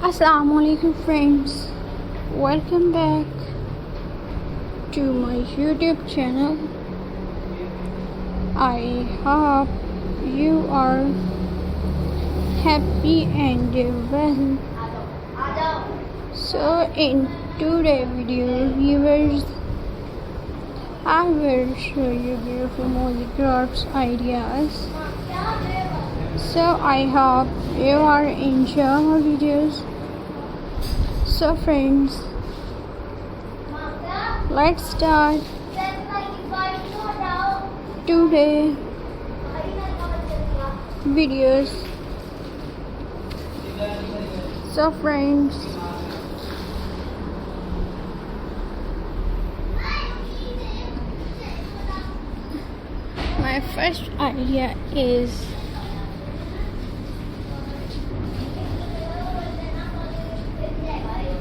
Assalamualaikum friends, welcome back to my YouTube channel. I hope you are happy and well. So in today's video viewers, I will show you beautiful Mosaic crafts ideas. So I hope you are enjoying my videos. So friends, let's start today videos. So friends, my first idea is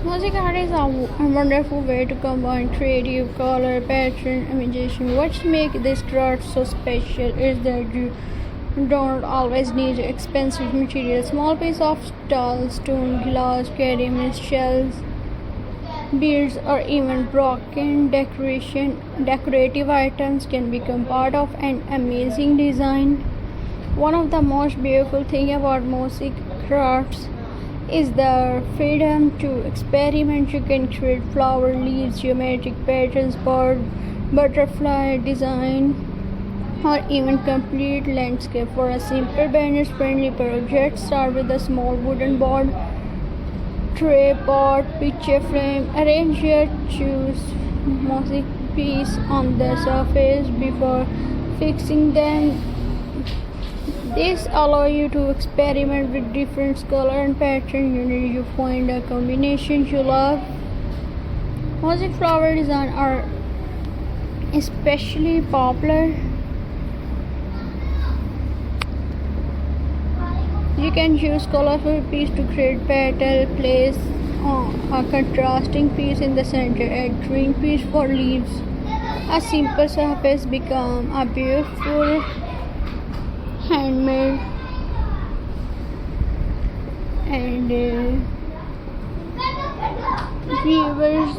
Mosaic art is a wonderful way to combine creative color, pattern, imagination. What makes this craft so special is that you don't always need expensive materials. Small piece of tall stone, glass, ceramics, shells, beads, or even broken decorative items can become part of an amazing design. One of the most beautiful things about Mosaic crafts is the freedom to experiment. You can create flower, leaves, geometric patterns, bird, butterfly design, or even complete landscape. For a simple beginner-friendly project, start with a small wooden board, tray, pot, picture frame. Arrange your choose mosaic piece on the surface before fixing them. This allows you to experiment with different color and pattern until you find a combination you love. Mosaic flower design are especially popular. You can use colorful piece to create petal, place a contrasting piece in the center, add green piece for leaves. A simple surface become a beautiful handmade and viewers,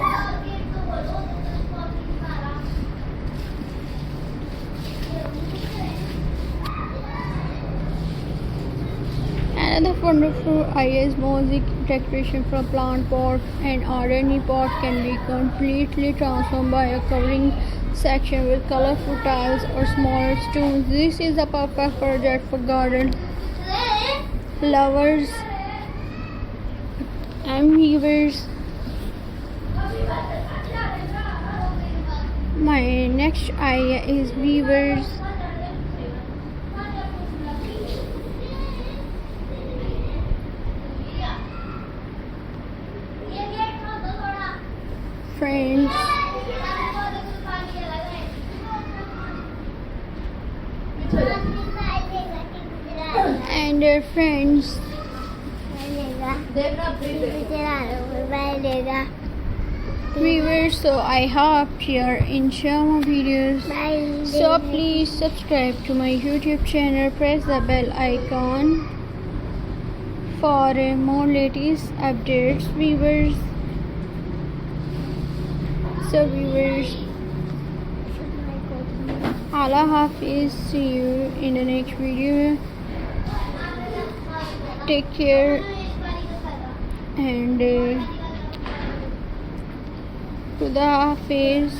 another wonderful idea is mosaic decoration from plant pot. An ordinary pot can be completely transformed by a covering section with colorful tiles or smaller stones. This is a perfect project for garden lovers and viewers. My next idea is viewers. Friends, and their friends, viewers, so I hope you are enjoying my videos. So please subscribe to my YouTube channel, press the bell icon for more latest updates, viewers. So viewers, Allah Hafiz, see you in the next video. Take care and Khuda Hafiz.